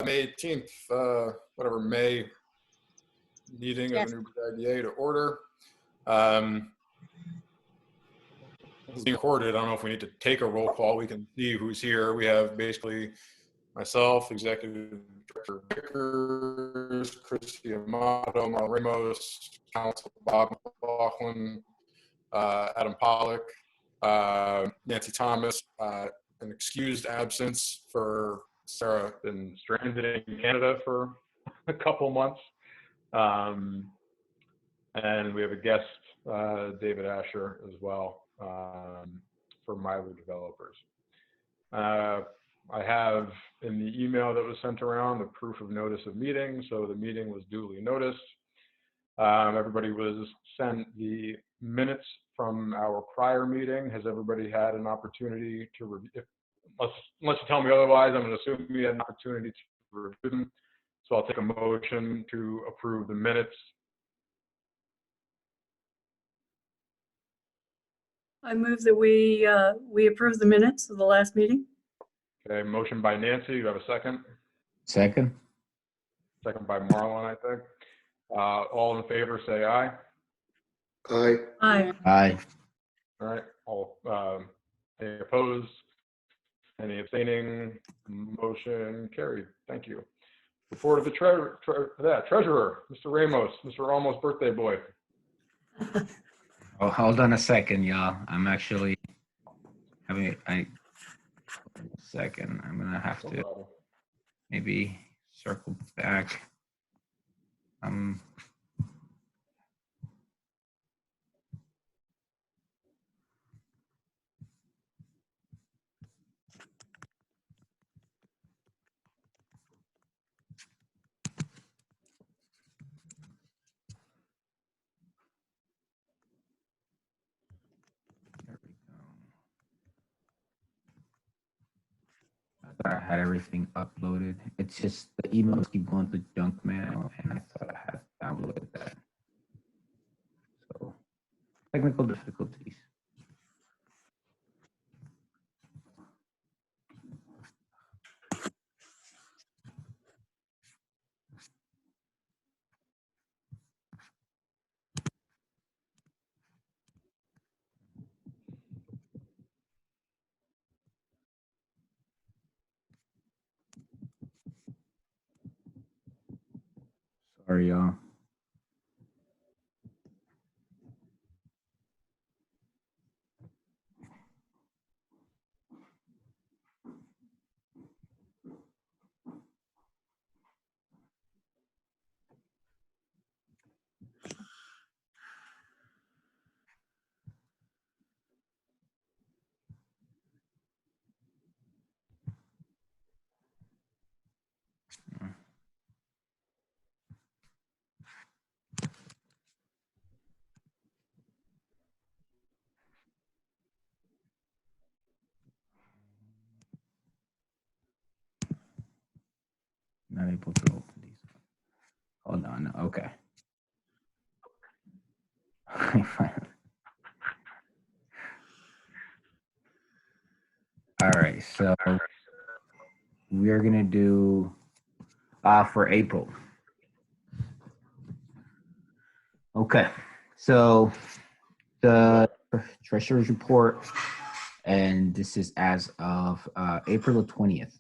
May 18th, whatever, May meeting of the Newburgh IDA to order. It's being recorded. I don't know if we need to take a roll call. We can see who's here. We have basically myself, Executive Director Vickers, Christy Amato, Marlon Ramos, Council Bob McLaughlin, Adam Pollock, Nancy Thomas, an excused absence for Sarah, been stranded in Canada for a couple months. And we have a guest, David Asher, as well, for Myler Developers. I have in the email that was sent around the proof of notice of meeting, so the meeting was duly noticed. Everybody was sent the minutes from our prior meeting. Has everybody had an opportunity to review? Unless you tell me otherwise, I'm going to assume you had an opportunity to review them. So I'll take a motion to approve the minutes. I move that we approve the minutes of the last meeting. Okay, motion by Nancy. You have a second? Second. Second by Marlon, I think. All in favor, say aye. Aye. Aye. Aye. All right. All any opposed? Any abstaining? Motion carried. Thank you. Report of the treasurer, Mr. Ramos, Mr. Almost Birthday Boy. Oh, hold on a second, y'all. I'm actually having second. I'm gonna have to maybe circle back. There we go. I thought I had everything uploaded. It's just the emails keep going to junk mail, and I thought I had downloaded that. So technical difficulties. Sorry, y'all. Not able to open these. Hold on. Okay. All right. So we are gonna do for April. Okay. So the treasurer's report, and this is as of April the 20th.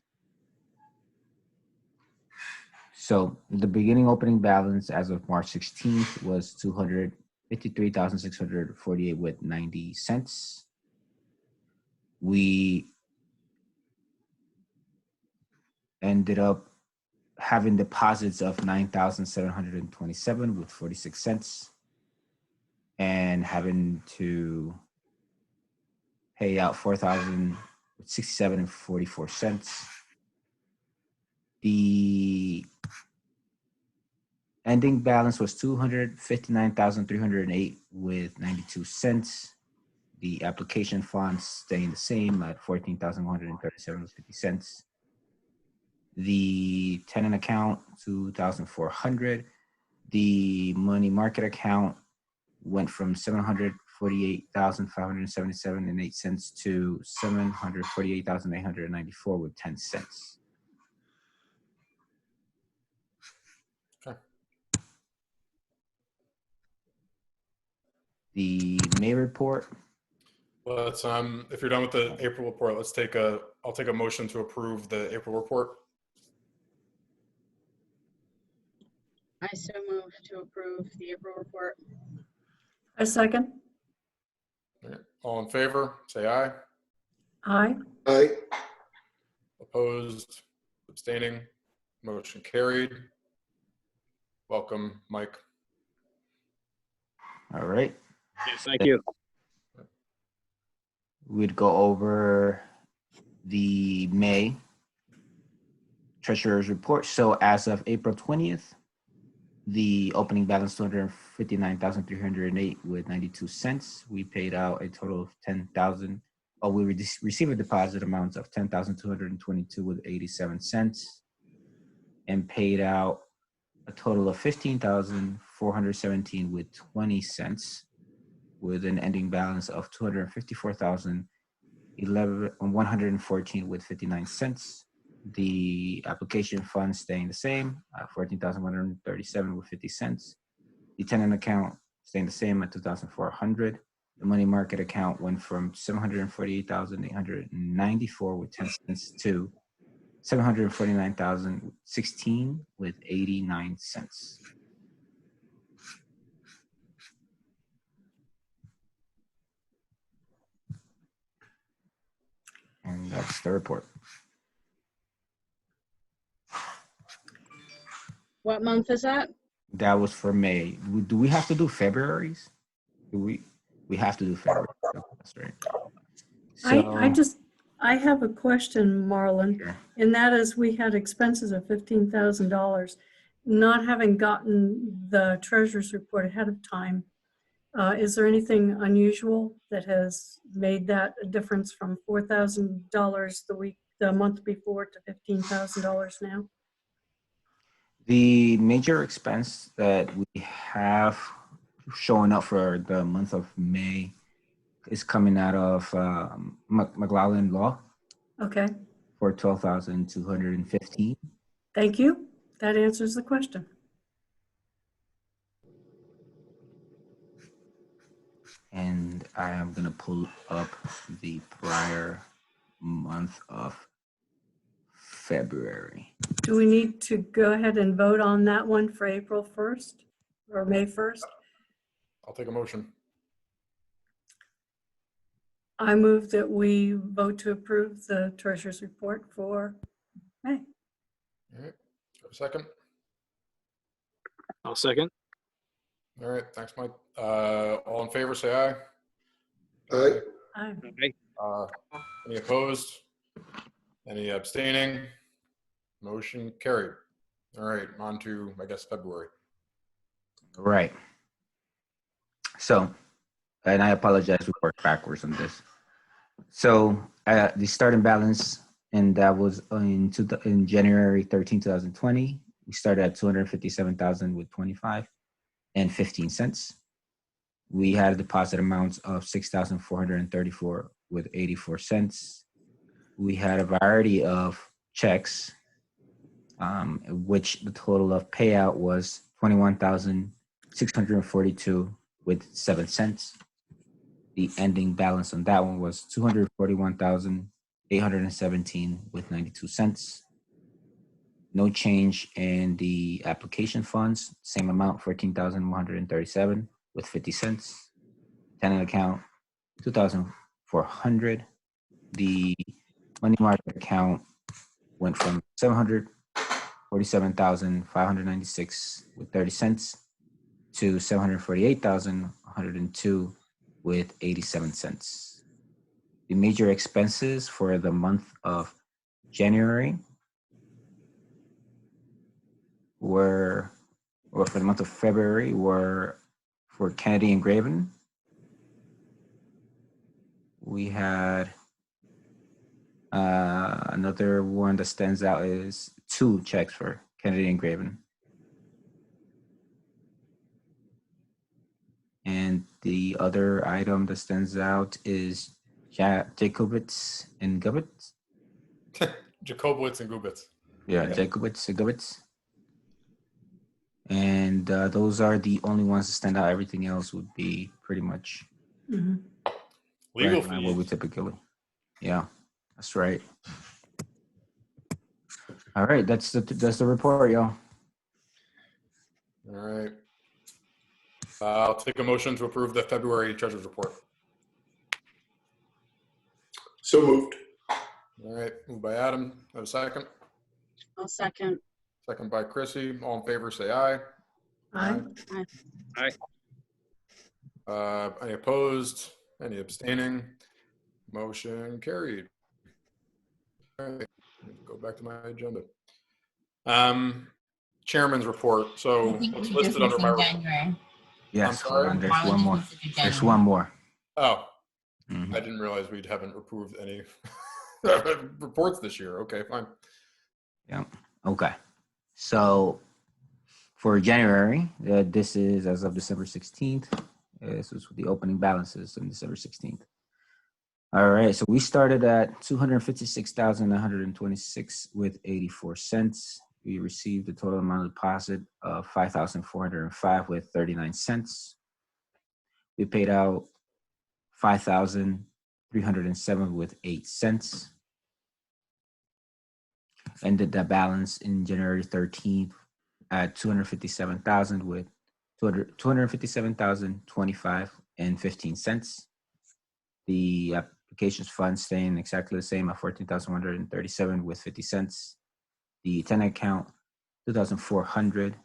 So the beginning opening balance as of March 16th was $253,648 with 90 cents. We ended up having deposits of $9,727 with 46 cents and having to pay out $4,067 and 44 cents. The ending balance was $259,308 with 92 cents. The application funds staying the same at $14,137 with 50 cents. The tenant account, $2,400. The money market account went from $748,577 and 8 cents to $748,894 with 10 cents. the May report. Let's, if you're done with the April report, I'll take a motion to approve the April report. I so move to approve the April report. A second? All right. All in favor, say aye. Aye. Aye. Opposed, abstaining, motion carried. Welcome, Mike. All right. Yes, thank you. We'd go over the May treasurer's report. So as of April 20th, the opening balance 259,308 with 92 cents. We paid out a total of 10,000. Oh, we received a deposit amount of 10,222 with 87 cents, and paid out a total of 15,417 with 20 cents, with an ending balance of 254,114 with 59 cents. The application fund staying the same, 14,137 with 50 cents. The tenant account staying the same at 2,400. The money market account went from 748,894 with 10 cents to 749,016 with 89 cents. And that's the report. What month is that? That was for May. Do we have to do February's? We have to do February. That's right. I have a question, Marlon, Sure. and that is we had expenses of $15,000. Not having gotten the treasurer's report ahead of time, is there anything unusual that has made that a difference from $4,000 the month before to $15,000 now? The major expense that we have showing up for the month of May is coming out of McLaughlin Law Okay, for $12,215. thank you. That answers the question. And I am gonna pull up the prior month of February. Do we need to go ahead and vote on that one for April 1st or May 1st? I'll take a motion. I move that we vote to approve the treasurer's report for May. All right. A second. I'll second. All right. Thanks, Mike. All in favor, say aye. Aye. Aye. Okay. Any opposed? Any abstaining? Motion carried. All right, on to, I guess, February. Right. So, and I apologize, we worked backwards on this. So the starting balance, and that was in January 13, 2020, we started at 257,000 with 25 and 15 cents. We had a deposit amount of 6,434 with 84 cents. We had a variety of checks, which the total of payout was 21,642 with 7 cents. The ending balance on that one was 241,817 with 92 cents. No change in the application funds, same amount, 14,137 with 50 cents. Tenant account, 2,400. The money market account went from 747,596 with 30 cents to 748,102 with 87 cents. The major expenses for the month of January or for the month of February were for Kennedy and Graven. We had another one that stands out is 2 checks for Kennedy and Graven. And the other item that stands out is Jacobitz and Gubbitz. Jacobowitz and Gubitz. Yeah, Jacobitz and Gubbitz. And those are the only ones that stand out. Everything else would be pretty much Mhm. Legal right in line what we fees. typically. Yeah, that's right. All right, that's the report, y'all. All right. I'll take a motion to approve the February treasurer's report. So moved. All right, moved by Adam. Have a second. I'll second. Second by Chrissy. All in favor, say aye. Aye. Any opposed? Any abstaining? Motion carried. All right, go back to my agenda. Chairman's report. So I think what's we listed just under my missing January. Yes, hold sorry? on. There's Why would one you more. consider There's January? one more. Oh, Mhm. I didn't realize we haven't approved any reports this year. Okay, fine. Yeah. Okay. So for January, this is as of December 16th. This was the opening balances on December 16th. All right. So we started at 256,126 with 84 cents. We received a total amount of deposit of 5,405 with 39 cents. We paid out 5,307 with 8 cents. Ended that balance in January 13th at 257,000 with 257,025 and 15 cents. The applications fund staying exactly the same at 14,137 with 50 cents. The tenant account 2,400.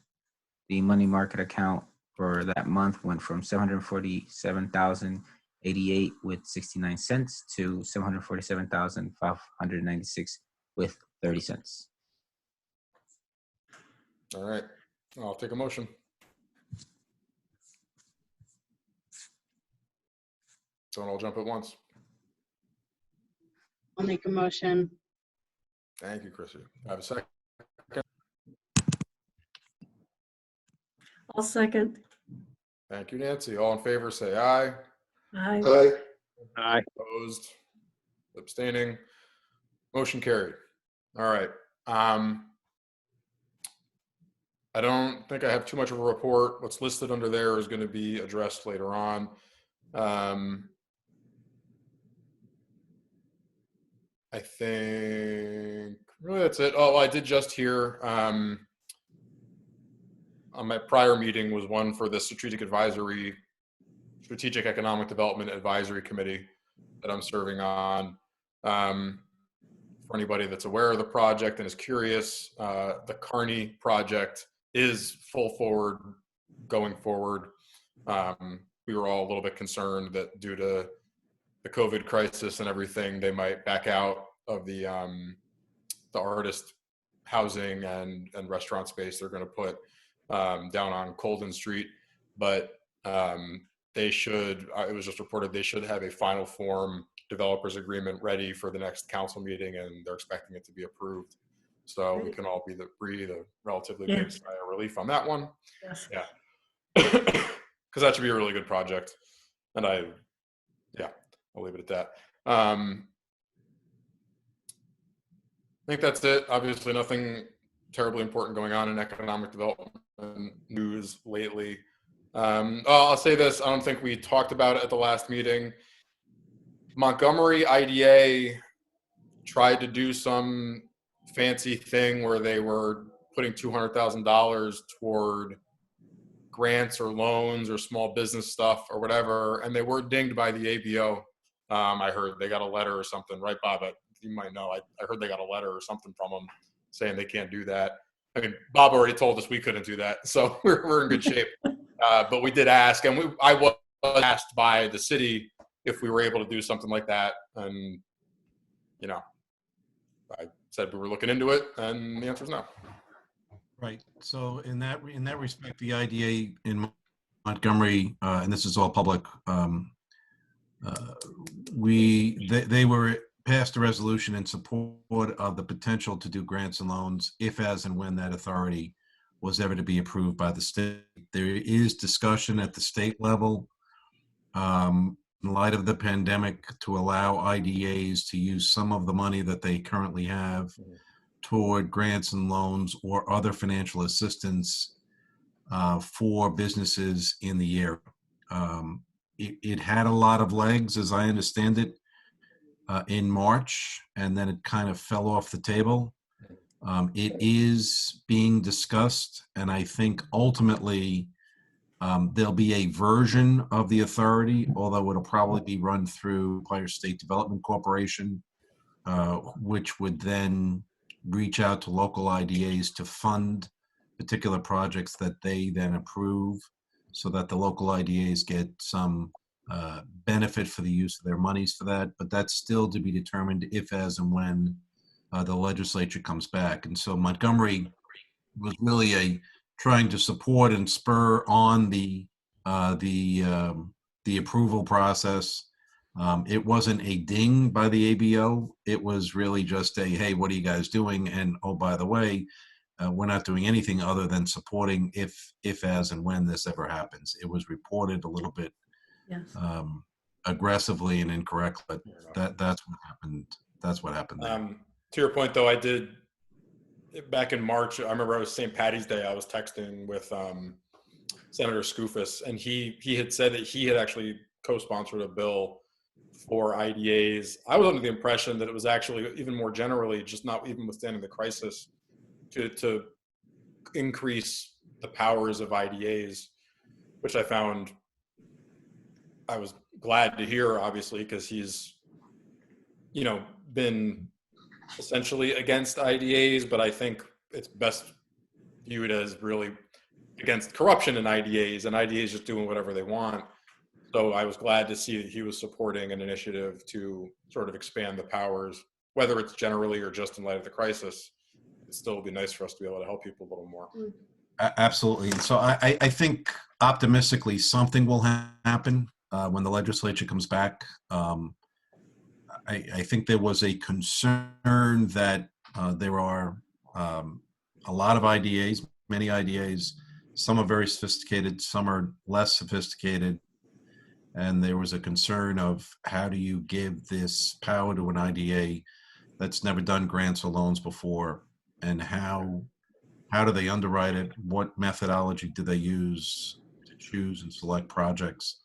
The money market account for that month went from 747,088 with 69 cents to 747,596 with 30 cents. All right, I'll take a motion. Don't all jump at once. I'll make a motion. Thank you, Chrissy. I have a second. I'll second. Thank you, Nancy. All in favor, say aye. Aye. Aye. Opposed? Abstaining? Motion carried. All right. I don't think I have too much of a report. What's listed under there is going to be addressed later on. I think really that's it. Oh, I did just hear on my prior meeting was one for the Strategic Economic Development Advisory Committee that I'm serving on. For anybody that's aware of the project and is curious, the Kearney project is full forward going forward. We were all a little bit concerned that due to the COVID crisis and everything, they might back out of the artist housing and restaurant space they're going to put down on Colden Street. But they should, it was just reported, they should have a final form developers agreement ready for the next council meeting, and they're expecting it to be approved. So we can all breathe a relatively big sigh of relief on that one. Yes. Yeah. Because that should be a really good project. And I'll leave it at that. I think that's it. Obviously, nothing terribly important going on in economic development news lately. I'll say this. I don't think we talked about it at the last meeting. Montgomery IDA tried to do some fancy thing where they were putting $200,000 toward grants or loans or small business stuff or whatever, and they were dinged by the ABO. I heard they got a letter or something, right, Bob? You might know. I heard they got a letter or something from them saying they can't do that. I mean, Bob already told us we couldn't do that, so we're in good shape. But we did ask, and I was asked by the city if we were able to do something like that, and I said we were looking into it, and the answer is no. Right. So in that respect, the IDA in Montgomery, and this is all public, they were passed a resolution in support of the potential to do grants and loans if, as, and when that authority was ever to be approved by the state. There is discussion at the state level, in light of the pandemic, to allow IDAs to use some of the money that they currently have toward grants and loans or other financial assistance for businesses in the area. it had a lot of legs, as I understand it, in March, and then it kind of fell off the table. It is being discussed, and I think ultimately there'll be a version of the authority, although it'll probably be run through Empire State Development Corporation, which would then reach out to local IDAs to fund particular projects that they then approve, so that the local IDAs get some benefit for the use of their monies for that. But that's still to be determined if, as, and when the legislature comes back. And so Montgomery was really trying to support and spur on the approval process. It wasn't a ding by the ABO. It was really just a, hey, what are you guys doing? And oh, by the way, we're not doing anything other than supporting if, as, and when this ever happens. It was reported a little bit Yes. aggressively and incorrectly, but that's what happened. That's what happened there. To your point, though, I did back in March. I remember it was St. Patty's Day. I was texting with Senator Skoufis, and he had said that he had actually co-sponsored a bill for IDAs. I was under the impression that it was actually even more generally, just not even withstanding the crisis, to increase the powers of IDAs, which I was glad to hear, obviously, because he's, been essentially against IDAs, but I think it's best viewed as really against corruption in IDAs, and IDAs just doing whatever they want. So I was glad to see that he was supporting an initiative to sort of expand the powers, whether it's generally or just in light of the crisis. It'd still be nice for us to be able to help people a little more. Absolutely. And so I think optimistically something will happen when the legislature comes back. I think there was a concern that there are a lot of IDAs, many IDAs. Some are very sophisticated, some are less sophisticated. And there was a concern of how do you give this power to an IDA that's never done grants or loans before, and how do they underwrite it? What methodology do they use to choose and select projects?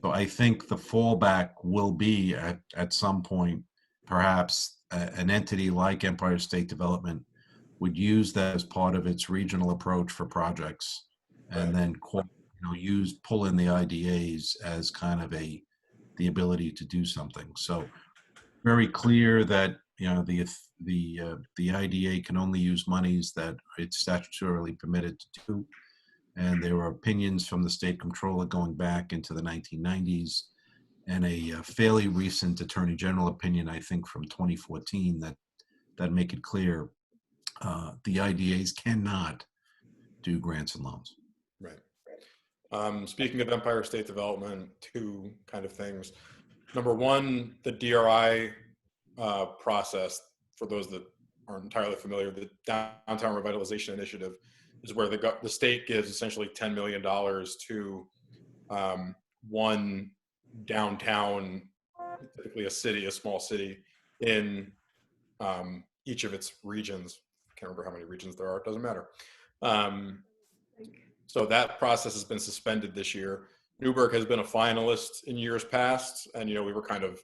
So I think the fallback will be at some point, perhaps an entity like Empire State Development would use that as part of its regional approach for projects, and then pull in the IDAs as kind of the ability to do something. So very clear that the IDA can only use monies that it's statutorily permitted to do. And there were opinions from the state comptroller going back into the 1990s, and a fairly recent attorney general opinion, I think from 2014, that make it clear the IDAs cannot do grants and loans. Right. Speaking of Empire State Development, two kind of things. Number one, the DRI process, for those that aren't entirely familiar, the Downtown Revitalization Initiative is where the state gives essentially $10 million to one downtown, typically a small city in each of its regions. I can't remember how many regions there are, it doesn't matter. So that process has been suspended this year. Newburgh has been a finalist in years past, and we were kind of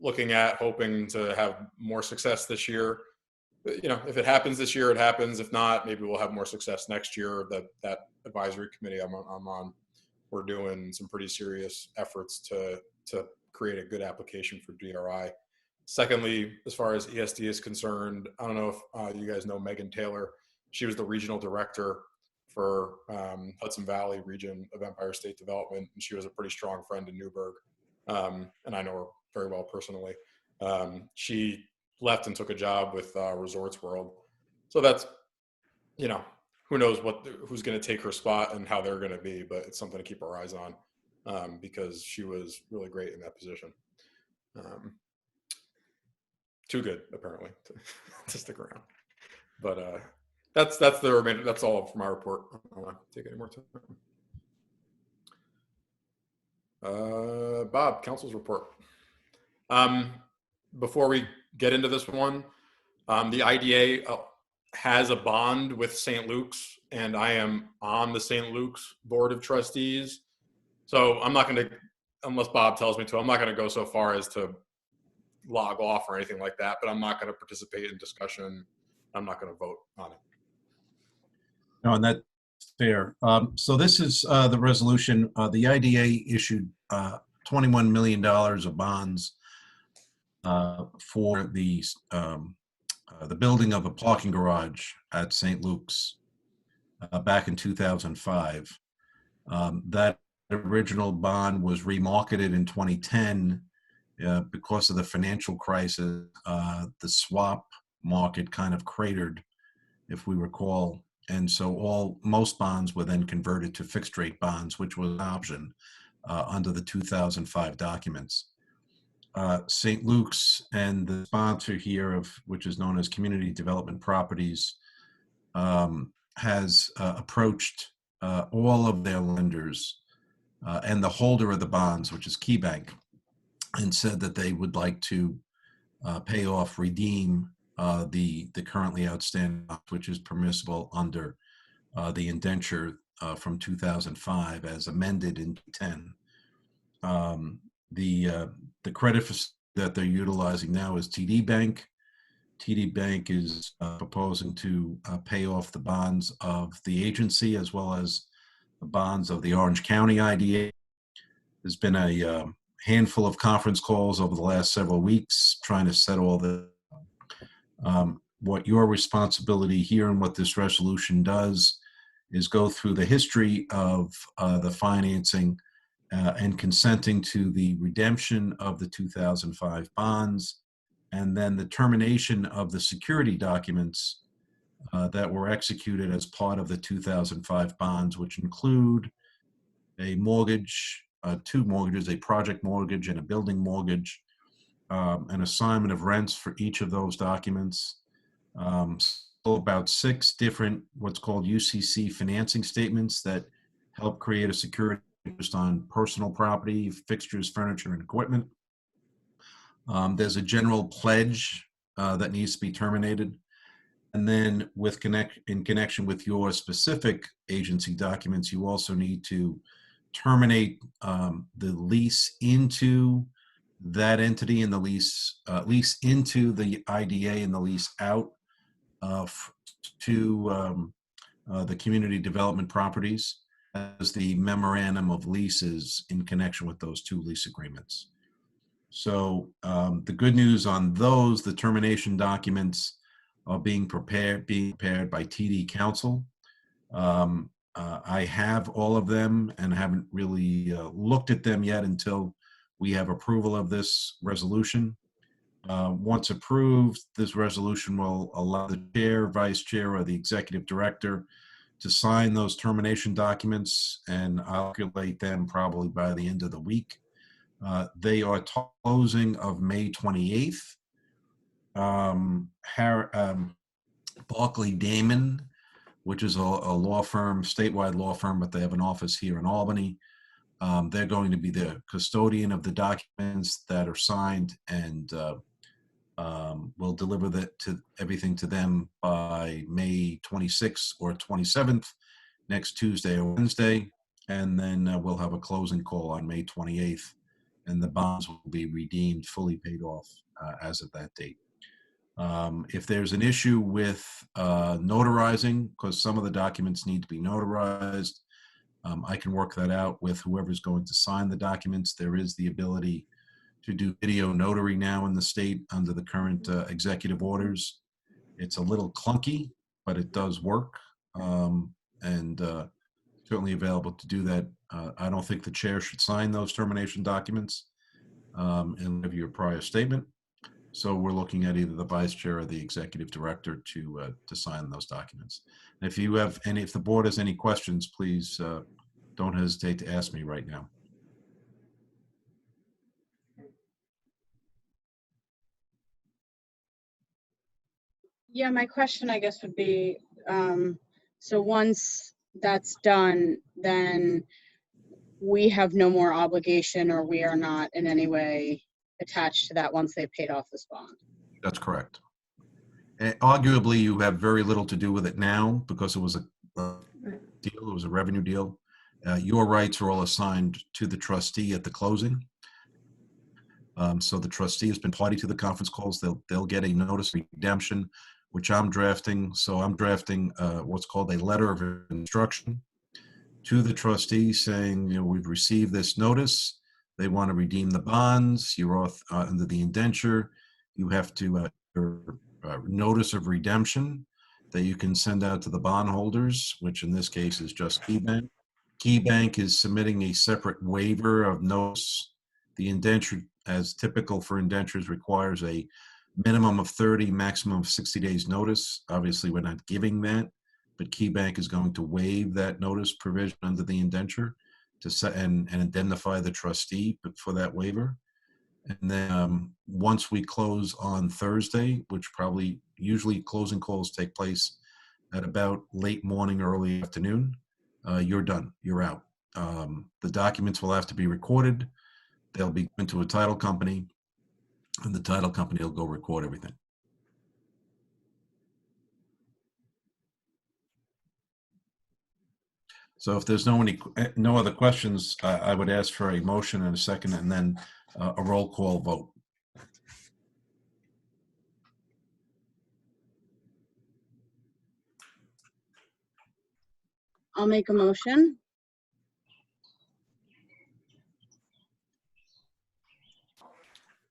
hoping to have more success this year. If it happens this year, it happens. If not, maybe we'll have more success next year. That advisory committee I'm on, we're doing some pretty serious efforts to create a good application for DRI. Secondly, as far as ESD is concerned, I don't know if you guys know Megan Taylor. She was the regional director for Hudson Valley region of Empire State Development, and she was a pretty strong friend in Newburgh, and I know her very well personally. She left and took a job with Resorts World, so that's who knows who's going to take her spot and how they're going to be, but it's something to keep our eyes on because she was really great in that position. Too good apparently to stick around, but that's the remainder. That's all for my report. I don't want to take any more time. Bob, council's report. Before we get into this one, the IDA has a bond with St. Luke's, and I am on the St. Luke's Board of Trustees. So I'm not going to, unless Bob tells me to, I'm not going to go so far as to log off or anything like that, but I'm not going to participate in discussion. I'm not going to vote on it. No, and that's fair. So this is the resolution. The IDA issued $21 million of bonds for the building of a parking garage at St. Luke's back in 2005. That original bond was remarketed in 2010 because of the financial crisis. The swap market kind of cratered, if we recall. And so most bonds were then converted to fixed rate bonds, which was an option under the 2005 documents. St. Luke's and the sponsor here, which is known as Community Development Properties, has approached all of their lenders and the holder of the bonds, which is KeyBank, and said that they would like to redeem the currently outstanding, which is permissible under the indenture from 2005 as amended in 10. The credit facility that they're utilizing now is TD Bank. TD Bank is proposing to pay off the bonds of the agency as well as the bonds of the Orange County IDA. There's been a handful of conference calls over the last several weeks trying to set all the what your responsibility here and what this resolution does is go through the history of the financing and consenting to the redemption of the 2005 bonds, and then the termination of the security documents that were executed as part of the 2005 bonds, which include a mortgage, two mortgages, a project mortgage and a building mortgage, an assignment of rents for each of those documents, about 6 different what's called UCC financing statements that help create a security interest on personal property, fixtures, furniture, and equipment. There's a general pledge that needs to be terminated. And then in connection with your specific agency documents, you also need to terminate the lease into that entity and the lease into the IDA and the lease out to the community development properties as the memorandum of leases in connection with those 2 lease agreements. So the good news on those, the termination documents are being prepared by TD Counsel. I have all of them and haven't really looked at them yet until we have approval of this resolution. Once approved, this resolution will allow the chair, vice chair, or the executive director to sign those termination documents, and I'll calculate them probably by the end of the week. They are closing of May 28th. Barclay Damon, which is a law firm, statewide law firm, but they have an office here in Albany. They're going to be the custodian of the documents that are signed, and we'll deliver everything to them by May 26th or 27th, next Tuesday or Wednesday, and then we'll have a closing call on May 28th, and the bonds will be redeemed, fully paid off as of that date. If there's an issue with notarizing, because some of the documents need to be notarized, I can work that out with whoever's going to sign the documents. There is the ability to do video notary now in the state under the current executive orders. It's a little clunky, but it does work, and certainly available to do that. I don't think the chair should sign those termination documents and give you a prior statement. So we're looking at either the vice chair or the executive director to sign those documents. And if the board has any questions, please don't hesitate to ask me right now. Yeah, my question, I guess, would be, so once that's done, then we have no more obligation, or we are not in any way attached to that once they've paid off this bond. That's correct. And arguably, you have very little to do with it now because it was a deal, it was a revenue deal. Your rights are all assigned to the trustee at the closing. So the trustee has been party to the conference calls. They'll get a notice of redemption, which I'm drafting. So I'm drafting what's called a letter of instruction to the trustee saying, we've received this notice. They want to redeem the bonds. You're under the indenture. You have to notice of redemption that you can send out to the bondholders, which in this case is just KeyBank. KeyBank is submitting a separate waiver of notice. The indenture, as typical for indentures, requires a minimum of 30, maximum of 60 days notice. Obviously, we're not giving that, but KeyBank is going to waive that notice provision under the indenture to set and identify the trustee for that waiver. And then once we close on Thursday, which usually closing calls take place at about late morning, early afternoon, you're done. You're out. The documents will have to be recorded. They'll be given to a title company, and the title company will go record everything. So if there's no other questions, I would ask for a motion and a second, and then a roll call vote. I'll make a motion.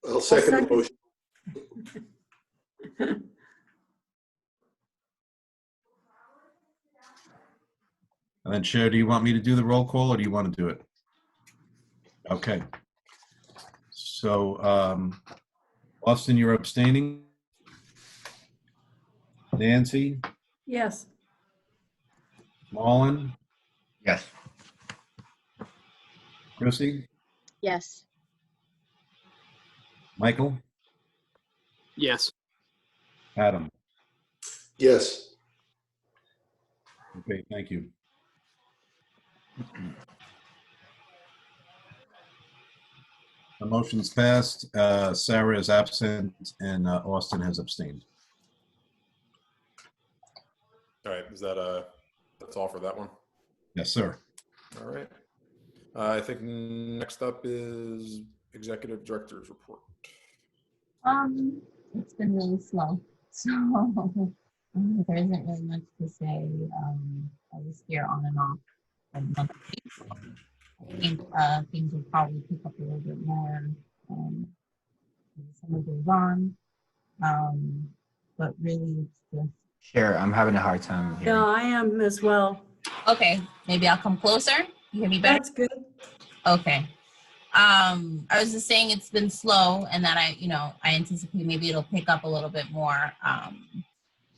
I'll second the motion. And then, Chair, do you want me to do the roll call, or do you want to do it? Okay. So, Austin, you're abstaining. Nancy, Yes. Mullen, Yes. Chrissy, Yes. Michael, Yes. Adam. Yes. Okay, thank you. The motion's passed. Sarah is absent, and Austin has abstained. All right, that's all for that one? Yes, sir. All right. I think next up is Executive Director's report. It's been really slow, so there isn't really much to say. I was here on and off for months. I think things will probably pick up a little bit more as summer goes on. But really, it's just Sure, I'm having a hard time Yeah, hearing. I am as well. okay. Maybe I'll come closer. You hear me better? That's good. Okay. I was just saying it's been slow, and that I anticipate maybe it'll pick up a little bit more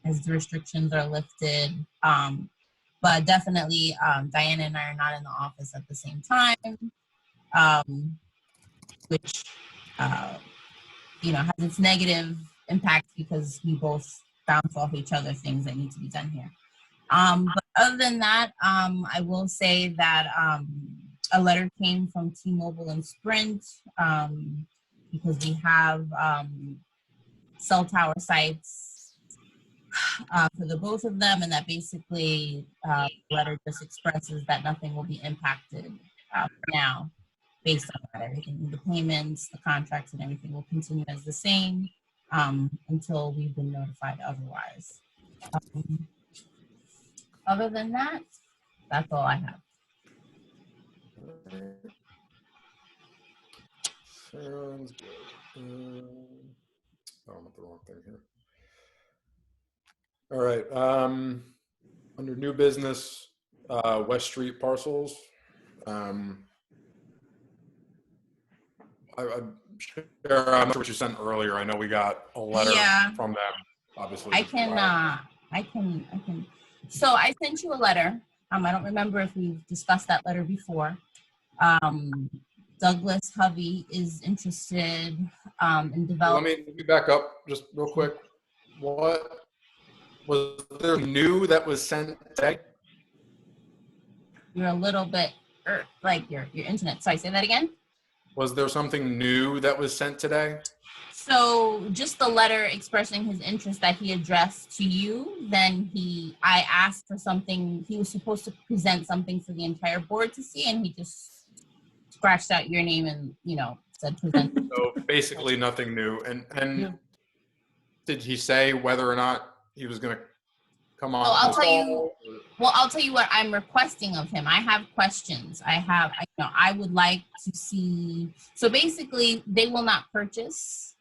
as the restrictions are lifted. But definitely, Diana and I are not in the office at the same time, which has its negative impact because we both bounce off each other things that need to be done here. But other than that, I will say that a letter came from T-Mobile and Sprint because we have cell tower sites for the both of them, and that basically the letter just expresses that nothing will be impacted for now based on that. Everything, the payments, the contracts, and everything will continue as the same until we've been notified otherwise. Other than that, that's all I have. Sounds good. I'm at the wrong thing here. All right. Under new business, West Street parcels. I'm not sure what you sent earlier. I know we got a letter from them. Obviously, I can. So I sent you a letter. I don't remember if we've discussed that letter before. Douglas Hovey is interested in developing. Let me back up just real quick. What was there new that was sent today? You're a little bit like your internet. Sorry, say that again. Was there something new that was sent today? So just the letter expressing his interest that he addressed to you, then I asked for something, he was supposed to present something for the entire board to see, and he just scratched out your name and, said present. So basically nothing new. And Yeah. did he say whether or not he was going to come on? I'll the tell you- call? Well, I'll tell you what I'm requesting of him. I have questions. I would like to see, so basically they will not purchase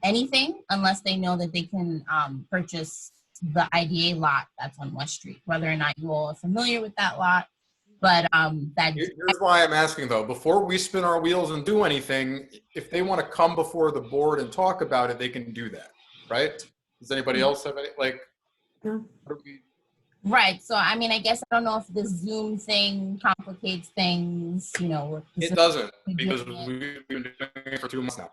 anything unless they know that they can purchase the IDA lot that's on West Street, whether or not you all are familiar with that lot. But Here's why I'm asking though, before we spin our wheels and do anything, if they want to come before the board and talk about it, they can do that, right? Does anybody else have any, No. what do we- right. So, I mean, I guess I don't know if the Zoom thing complicates things, It doesn't, because we've been doing it for 2 months now.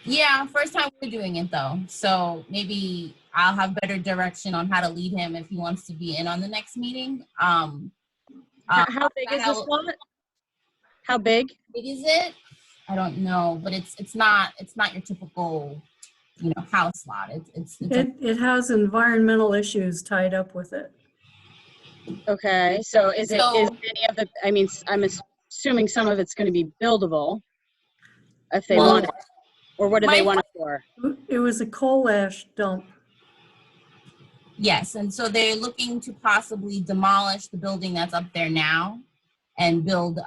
Yeah, first time we're doing it though. So maybe I'll have better direction on how to lead him if he wants to be in on the next meeting. How big is this lot? How big? Big is it? I don't know, but it's not your typical, house lot. It has environmental issues tied up with it. Okay, so is any of the, I mean, I'm assuming some of it's going to be buildable if they Well, want it. Or what do they want it for? It was a coal ash dump. Yes, and so they're looking to possibly demolish the building that's up there now and build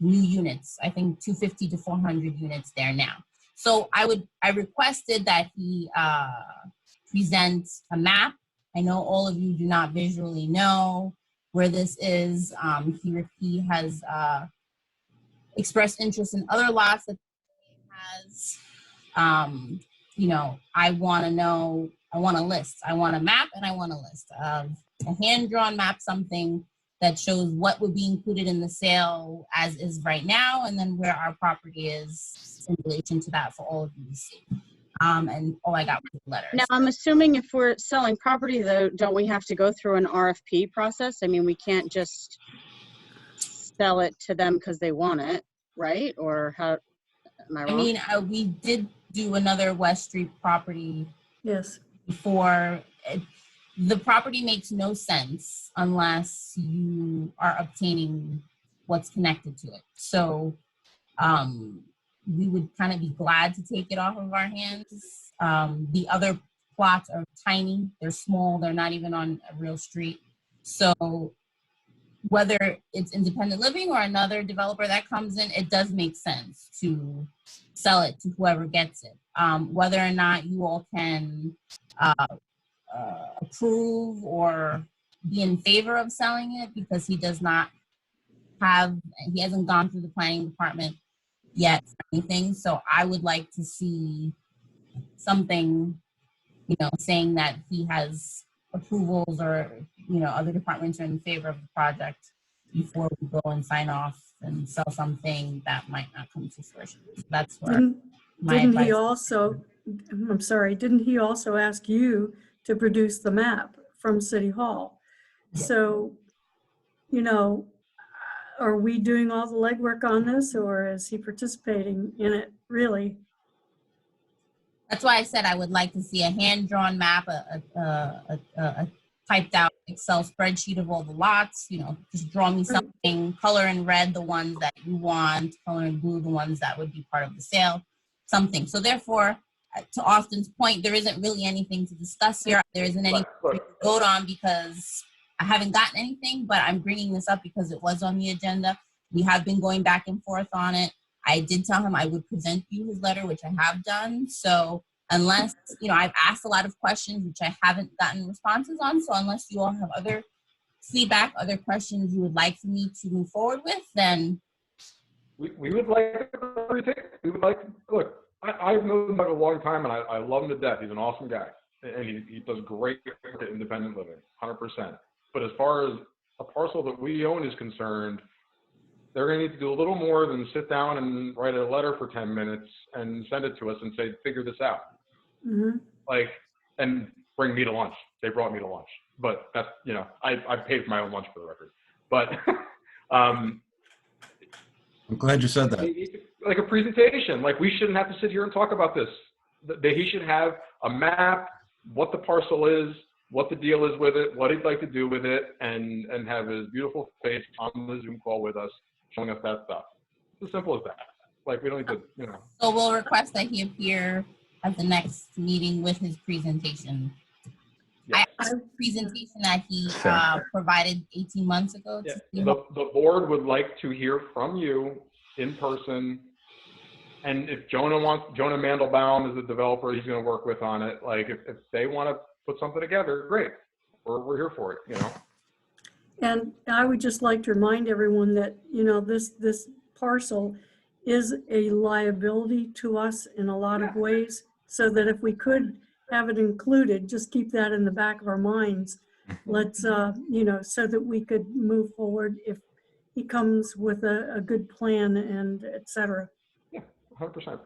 new units. I think 250 to 400 units there now. So I requested that he present a map. I know all of you do not visually know where this is. He has expressed interest in other lots that he has. I want to know, I want a list. I want a map and I want a list of a hand-drawn map, something that shows what would be included in the sale as is right now, and then where our property is in relation to that for all of you to see. And all I got was letters. Now, I'm assuming if we're selling property, though, don't we have to go through an RFP process? I mean, we can't just sell it to them because they want it, right? Or how, am I wrong? I mean, we did do another West Street property Yes. before. The property makes no sense unless you are obtaining what's connected to it. So we would kind of be glad to take it off of our hands. The other plots are tiny, they're small, they're not even on a real street. So whether it's independent living or another developer that comes in, it does make sense to sell it to whoever gets it. Whether or not you all can approve or be in favor of selling it, because he hasn't gone through the planning department yet for anything. So I would like to see something, saying that he has approvals or, other departments are in favor of the project before we go and sign off and sell something that might not come to fruition. That's where my Didn't he advice. also, I'm sorry, didn't he also ask you to produce the map from City Hall? Yeah. So, are we doing all the legwork on this, or is he participating in it really? That's why I said I would like to see a hand-drawn map, a typed out Excel spreadsheet of all the lots, just draw me something, color in red the ones that you want, color in blue the ones that would be part of the sale, something. So therefore, to Austin's point, there isn't really anything to discuss here. There isn't anything to vote on because I haven't gotten anything, but I'm bringing this up because it was on the agenda. We have been going back and forth on it. I did tell him I would present you his letter, which I have done. So unless, I've asked a lot of questions, which I haven't gotten responses on. So unless you all have other feedback, other questions you would like for me to move forward with, then. We would like look, I've known him a long time and I love him to death. He's an awesome guy. And he does great work at independent living, 100%. But as far as a parcel that we own is concerned, they're going to need to do a little more than sit down and write a letter for 10 minutes and send it to us and say, figure this out. Mm-hmm. And bring me to lunch. They brought me to lunch. But that's, I paid for my own lunch for the record. But I'm glad you said that. like a presentation. Like, we shouldn't have to sit here and talk about this. He should have a map, what the parcel is, what the deal is with it, what he'd like to do with it, and have his beautiful face on the Zoom call with us, showing us that stuff. It's as simple as that. Like, we don't need to, you know. So we'll request that he appear at the next meeting with his presentation. Yes. I asked the presentation that he Sure. provided 18 months ago. Yeah. To see The board would like to hear from you in person. And if Jonah Mandelbaum is the developer he's going to work with on it, like, if they want to put something together, great. We're here for it, you know. And I would just like to remind everyone that, you know, this parcel is a liability to us in a lot of ways, so that if we could have it included, just keep that in the back of our minds. Let's, you know, so that we could move forward if he comes with a good plan and et cetera. 100%.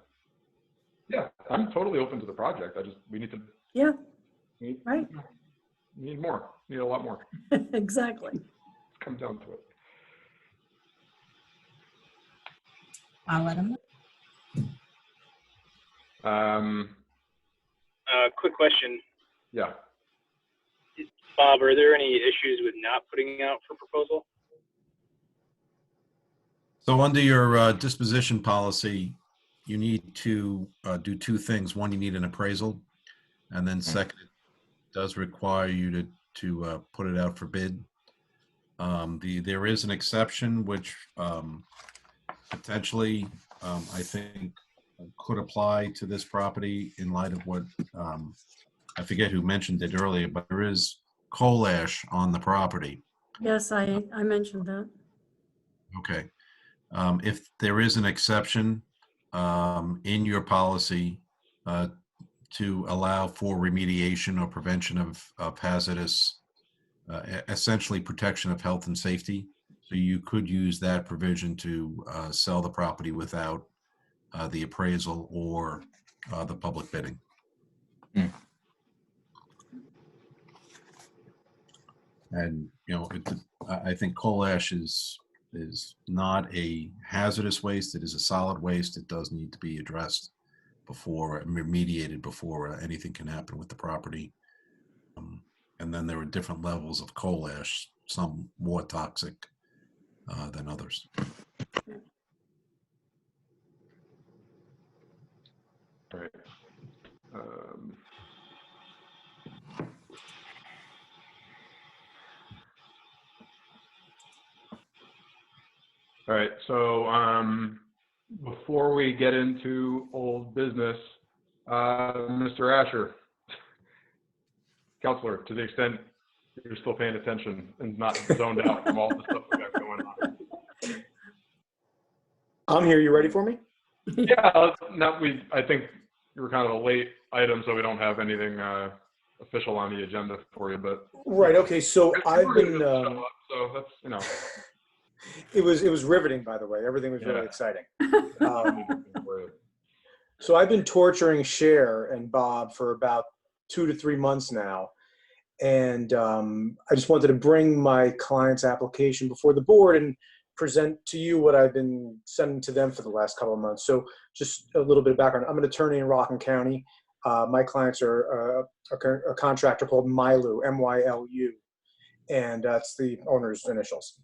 Yeah, I'm totally open to the project. We need to. Yeah, Need, right. Need more. Need a lot more. Exactly. Comes down to it. I'll let him know. Quick question. Yeah. Bob, are there any issues with not putting out for proposal? So under your disposition policy, you need to do two things. One, you need an appraisal. And then second, it does require you to put it out for bid. There is an exception which potentially I think could apply to this property in light of what I forget who mentioned it earlier, but there is coal ash on the property. Yes, I mentioned that. Okay. If there is an exception in your policy to allow for remediation or prevention of hazardous, essentially protection of health and safety, so you could use that provision to sell the property without the appraisal or the public bidding. And, you know, I think coal ash is not a hazardous waste. It is a solid waste. It does need to be addressed before, remediated before anything can happen with the property. And then there are different levels of coal ash, some more toxic than others. All right. All right, so before we get into old business, Mr. Asher, Counselor, to the extent you're still paying attention and not zoned out from all the stuff we got going on. I'm here. You ready for me? Yeah, I think you were kind of a late item, so we don't have anything official on the agenda for you, but. Right. Okay. So I've been. So that's, you know. It was riveting, by the way. Everything was really Yeah. exciting. So I've been torturing Cher and Bob for about 2 to 3 months now. And I just wanted to bring my client's application before the board and present to you what I've been sending to them for the last couple of months. So just a little bit of background. I'm an attorney in Rockland County. My clients are a contractor called Mylu, M-Y-L-U, and that's the owner's initials.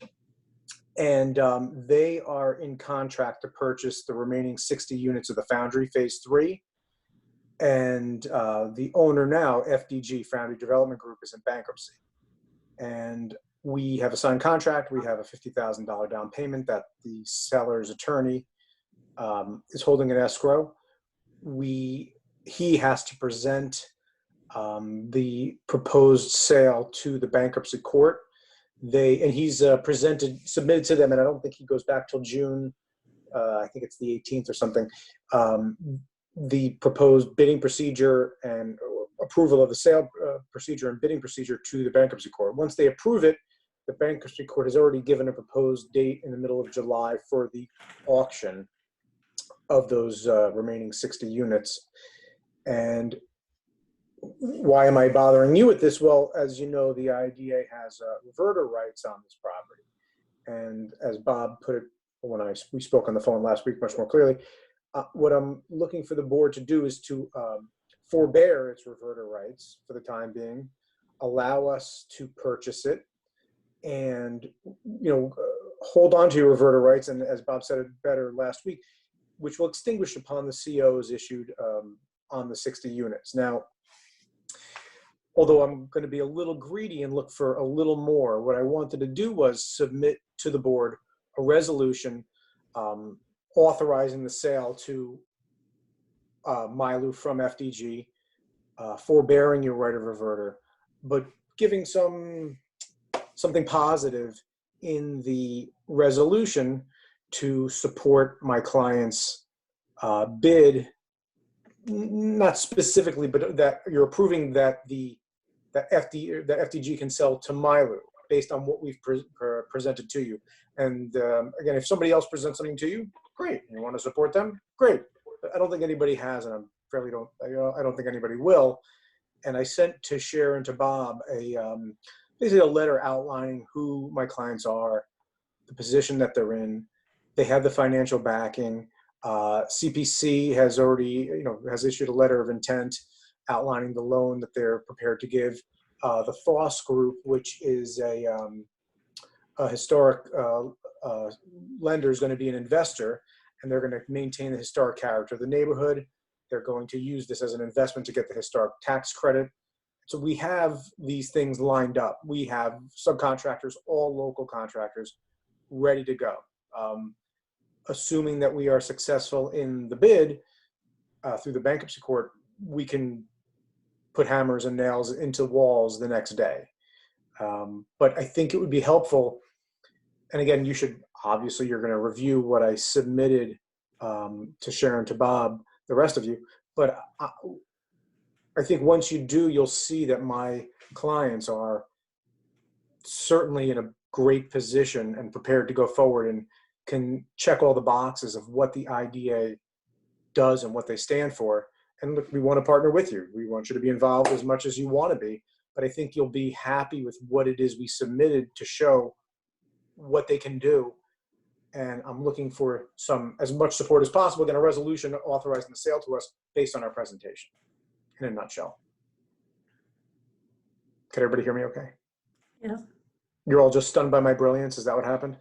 And they are in contract to purchase the remaining 60 units of the Foundry Phase 3. And the owner now, FDG, Foundry Development Group, is in bankruptcy. And we have a signed contract. We have a $50,000 down payment that the seller's attorney is holding in escrow. He has to present the proposed sale to the bankruptcy court. He's submitted to them, and I don't think he goes back till June. I think it's the 18th or something. The proposed bidding procedure and approval of the sale procedure and bidding procedure to the bankruptcy court. Once they approve it, the bankruptcy court has already given a proposed date in the middle of July for the auction of those remaining 60 units. And why am I bothering you with this? Well, as you know, the IDA has reverter rights on this property. And as Bob put it when we spoke on the phone last week much more clearly. What I'm looking for the board to do is to forbear its reverter rights for the time being, allow us to purchase it, and hold on to your reverter rights, and as Bob said it better last week, which will extinguish upon the COs issued on the 60 units. Now, although I'm going to be a little greedy and look for a little more, what I wanted to do was submit to the board a resolution authorizing the sale to Mylu from FDG, forbearing your right of reverter, but giving something positive in the resolution to support my client's bid, not specifically, but that you're approving that that FDG can sell to Mylu based on what we've presented to you. And again, if somebody else presents something to you, great. You want to support them? Great. But I don't think anybody has, and I don't think anybody will. And I sent to Cher and to Bob basically a letter outlining who my clients are, the position that they're in. They have the financial backing. CPC has already, has issued a letter of intent outlining the loan that they're prepared to give. The Foss Group, which is a historic lender, is going to be an investor, and they're going to maintain the historic character of the neighborhood. They're going to use this as an investment to get the historic tax credit. So we have these things lined up. We have subcontractors, all local contractors, ready to go. Assuming that we are successful in the bid through the bankruptcy court, we can put hammers and nails into walls the next day. But I think it would be helpful. And again, you're going to review what I submitted to Sharon, to Bob, the rest of you. But I think once you do, you'll see that my clients are certainly in a great position and prepared to go forward and can check all the boxes of what the IDA does and what they stand for. And look, we want to partner with you. We want you to be involved as much as you want to be. But I think you'll be happy with what it is we submitted to show what they can do. And I'm looking for as much support as possible, again, a resolution authorizing the sale to us based on our presentation, in a nutshell. Can everybody hear me okay? Yeah. You're all just stunned by my brilliance? Is that what happened?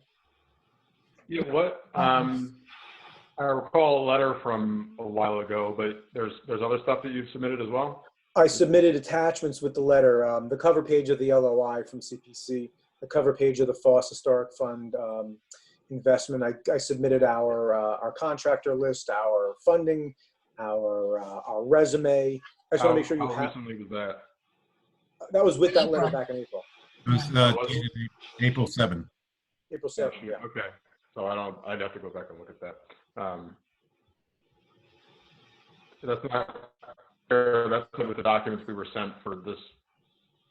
You know what? I recall a letter from a while ago, but there's other stuff that you've submitted as well? I submitted attachments with the letter, the cover page of the LOI from CPC, the cover page of the Foss Historic Fund investment. I submitted our contractor list, our funding, our resume. I just want to make sure you have. How recently was that? That was with that letter back in April. It was dated April 7. April 7th, yeah. Okay. So I'd have to go back and look at that. That's not fair. That's with the documents we were sent for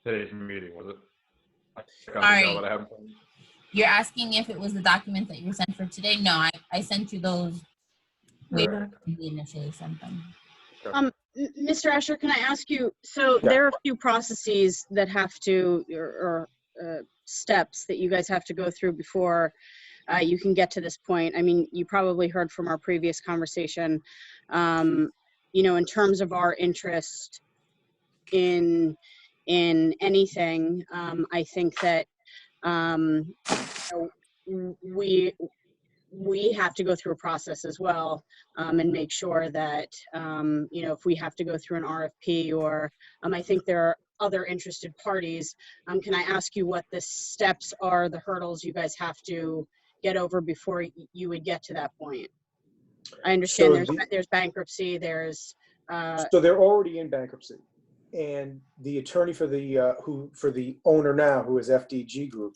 today's meeting, was it? All right. You're asking if it was the document that you were sent for today? No, I sent you those way back when we initially sent them. Mr. Asher, can I ask you, so there are a few processes that have to, or steps that you guys have to go through before you can get to this point. I mean, you probably heard from our previous conversation, in terms of our interest in anything, I think that we have to go through a process as well, and make sure that, if we have to go through an RFP or I think there are other interested parties. Can I ask you what the steps are, the hurdles you guys have to get over before you would get to that point? I understand there's bankruptcy, there's so they're already in bankruptcy, and the attorney for the owner now, who is FDG Group,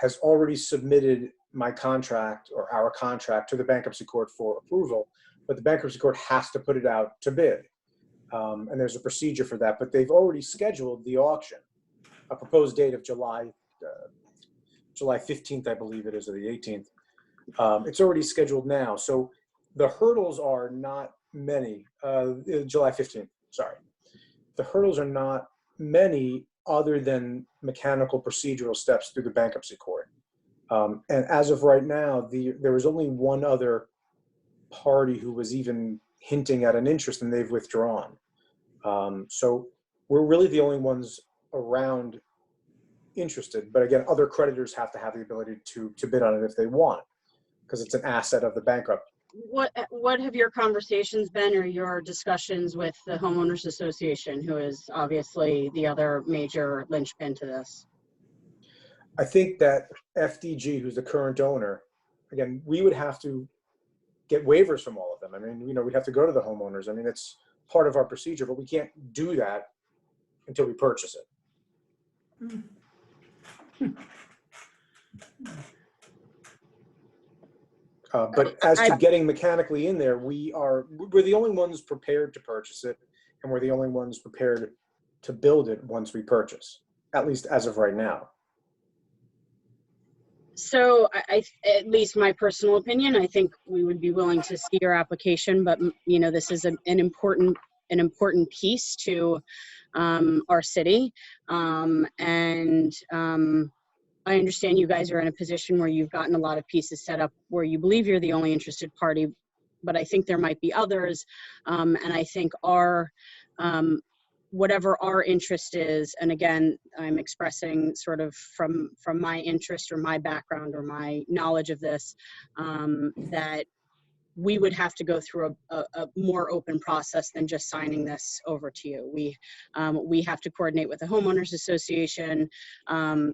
has already submitted my contract or our contract to the bankruptcy court for approval, but the bankruptcy court has to put it out to bid, and there's a procedure for that. But they've already scheduled the auction, a proposed date of July 15th, I believe it is, or the 18th. It's already scheduled now. So the hurdles are not many. July 15th, sorry. The hurdles are not many other than mechanical procedural steps through the bankruptcy court. And as of right now, there was only one other party who was even hinting at an interest, and they've withdrawn. So we're really the only ones around interested. But again, other creditors have to have the ability to bid on it if they want, because it's an asset of the bankrupt. What have your conversations been, or your discussions with the homeowners association, who is obviously the other major linchpin to this? I think that FDG, who's the current owner, again, we would have to get waivers from all of them. I mean, we'd have to go to the homeowners. I mean, it's part of our procedure, but we can't do that until we purchase it. But as to getting mechanically in there, we're the only ones prepared to purchase it, and we're the only ones prepared to build it once we purchase, at least as of right now. So at least my personal opinion, I think we would be willing to see your application, but this is an important piece to our city. I understand you guys are in a position where you've gotten a lot of pieces set up where you believe you're the only interested party, but I think there might be others. And I think whatever our interest is, and again, I'm expressing sort of from my interest or my background or my knowledge of this, that we would have to go through a more open process than just signing this over to you. We have to coordinate with the homeowners association.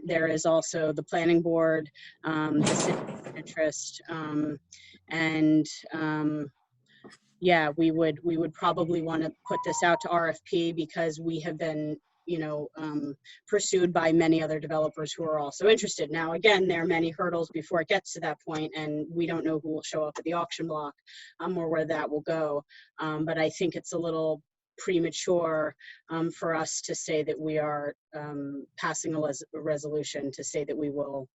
There is also the planning board, the city interest, yeah, we would probably want to put this out to RFP, because we have been pursued by many other developers who are also interested. Now, again, there are many hurdles before it gets to that point, and we don't know who will show up at the auction block or where that will go. But I think it's a little premature for us to say that we are passing a resolution to say that we will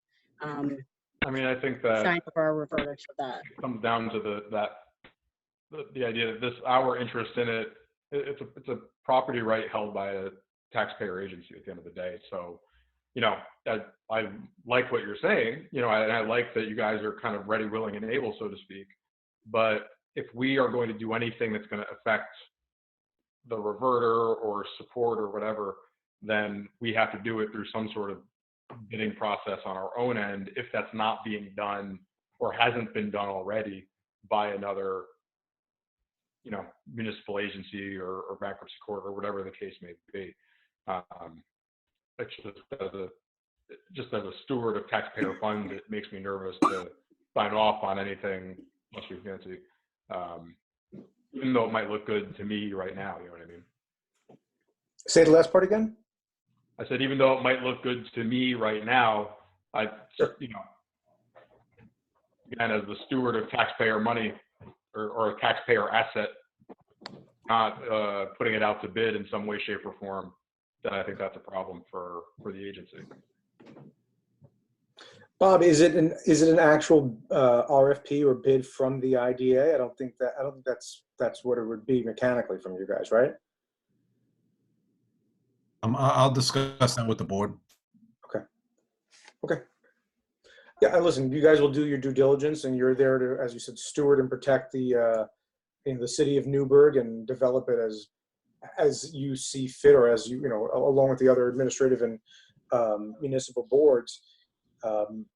I mean, I think that sign up our reverter to that. it comes down to the idea that our interest in it, it's a property right held by a taxpayer agency at the end of the day. So, I like what you're saying, and I like that you guys are kind of ready, willing, and able, so to speak. But if we are going to do anything that's going to affect the reverter or support or whatever, then we have to do it through some sort of bidding process on our own end, if that's not being done or hasn't been done already by another municipal agency or bankruptcy court or whatever the case may be. Just as a steward of taxpayer funds, it makes me nervous to sign off on anything unless you're fancy, even though it might look good to me right now. You know what I mean? Say the last part again. I said, even though it might look good to me right now, again, as the steward of taxpayer money or a taxpayer asset, not putting it out to bid in some way, shape, or form, then I think that's a problem for the agency. Bob, is it an actual RFP or bid from the IDA? I don't think that's what it would be mechanically from you guys, right? I'll discuss that with the board. Okay. Yeah, and listen, you guys will do your due diligence, and you're there to, as you said, steward and protect the city of Newburgh and develop it as you see fit, or as along with the other administrative and municipal boards.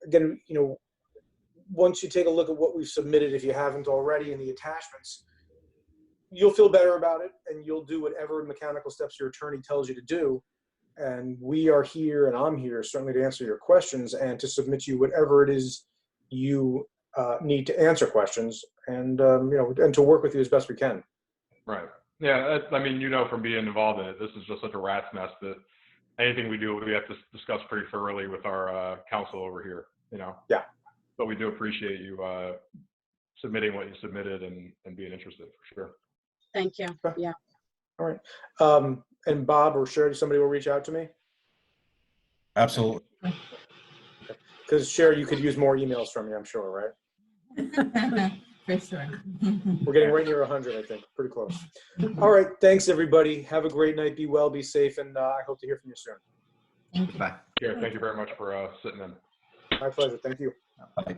Again, once you take a look at what we've submitted, if you haven't already, in the attachments, you'll feel better about it, and you'll do whatever mechanical steps your attorney tells you to do. And we are here, and I'm here certainly to answer your questions and to submit you whatever it is you need to answer questions, and and to work with you as best we can. Right. Yeah. I mean, from being involved in it, this is just such a rat's nest that anything we do, we have to discuss pretty thoroughly with our counsel over here. Yeah. But we do appreciate you submitting what you submitted and being interested, for sure. Thank you. Yeah. All right. And Bob or Sherry, somebody will reach out to me? Absolutely. Because Sherry, you could use more emails from me, I'm sure, right? For sure. We're getting right near 100, I think. Pretty close. All right. Thanks, everybody. Have a great night. Be well, be safe, and I hope to hear from you soon. Thank you. Bye. Yeah, thank you very much for sitting in. My pleasure. Thank you. Bye.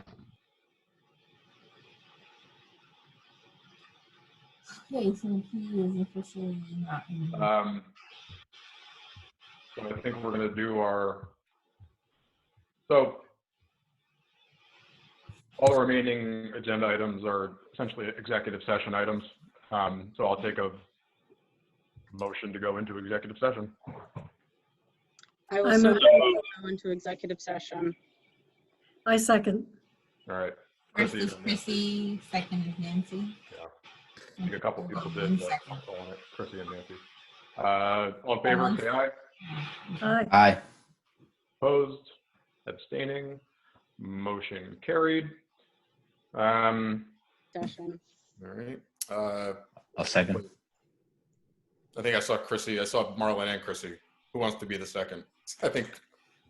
Okay, so he is officially not in. So I think we're going to do so all the remaining agenda items are essentially executive session items. So I'll take a motion to go into executive session. I will I'm so a- move to go into executive session. I second. All right. First Chrissy is and Nancy. Chrissy, second is Nancy. I think a couple people did, One but second. I'll call on it. Chrissy and Nancy. All in favor, say aye. Aye. Aye. Opposed, abstaining, motion carried. All Session. right. I'll second. I think I saw Chrissy. I saw Marlon and Chrissy. Who wants to be the second? I think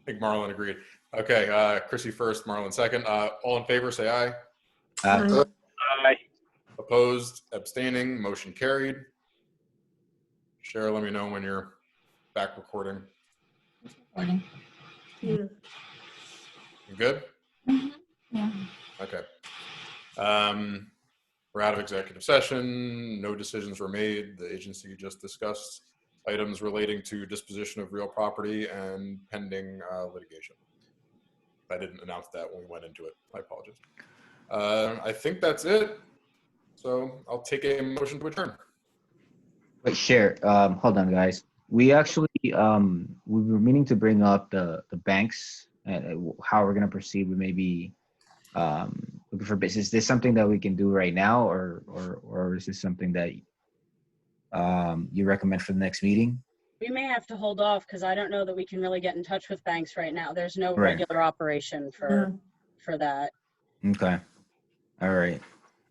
Marlon agreed. Okay, Chrissy first, Marlon second. All in favor, say aye. Aye. Aye. Opposed, abstaining, motion carried. Cheryl, let me know when you're back recording. Recording. Yeah. You good? Yeah. Okay. We're out of executive session. No decisions were made. The agency just discussed items relating to disposition of real property and pending litigation. I didn't announce that when we went into it. I apologize. I think that's it. So I'll take a motion to adjourn. Wait, share. Hold on, guys. We actually we were meaning to bring up the banks and how we're gonna proceed with maybe looking for business. Is this something that we can do right now, or is this something that you recommend for the next meeting? We may have to hold off because I don't know that we can really get in touch with banks right now. There's no Right. regular operation for that. Okay. All right.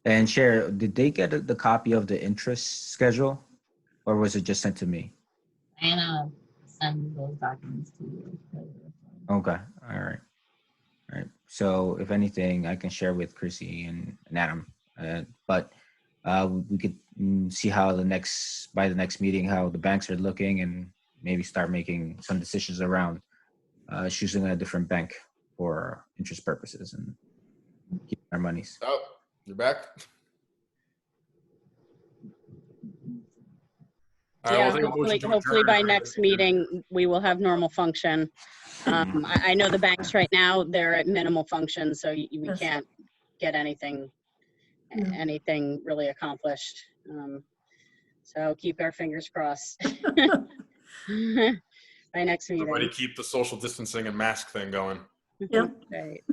And Cher, did they get the copy of the interest schedule, or was it just sent to me? Anna send those documents to you. Okay. All right. All right. So if anything, I can share with Chrissy and Adam. But we could see how by the next meeting, how the banks are looking, and maybe start making some decisions around choosing a different bank for interest purposes and keep our monies. Oh, you're back? All right, Yeah, we'll take a motion to hopefully adjourn. by next meeting, we will have normal function. I know the banks right now, they're at minimal function, so we Yes. can't get anything really accomplished. So keep our fingers crossed. By next Everybody meeting. keep the social distancing and mask thing going. Yep. Right.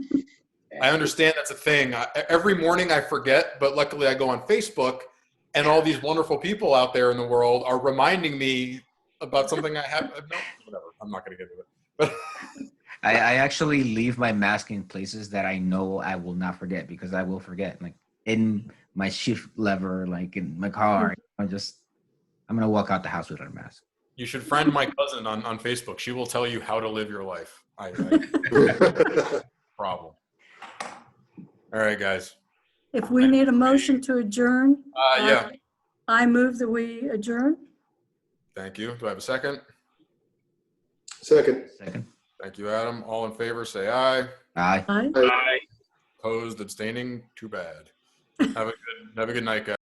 I understand that's a thing. Every morning I forget, but luckily I go on Facebook and all these wonderful people out there in the world are reminding me about something I have. No, whatever. I'm not going to get into it. But I actually leave my mask in places that I know I will not forget, because I will forget. Like in my shift lever, like in my car, I'm going to walk out the house without a mask. you should friend my cousin on Facebook. She will tell you how to live your life. Problem. All right, guys. If we need a motion to adjourn, Yeah. I move that we adjourn. Thank you. Do I have a second? Second. Second. Thank you, Adam. All in favor, say aye. Aye. Aye. Aye. Opposed, abstaining, too bad. Have a good night, guys.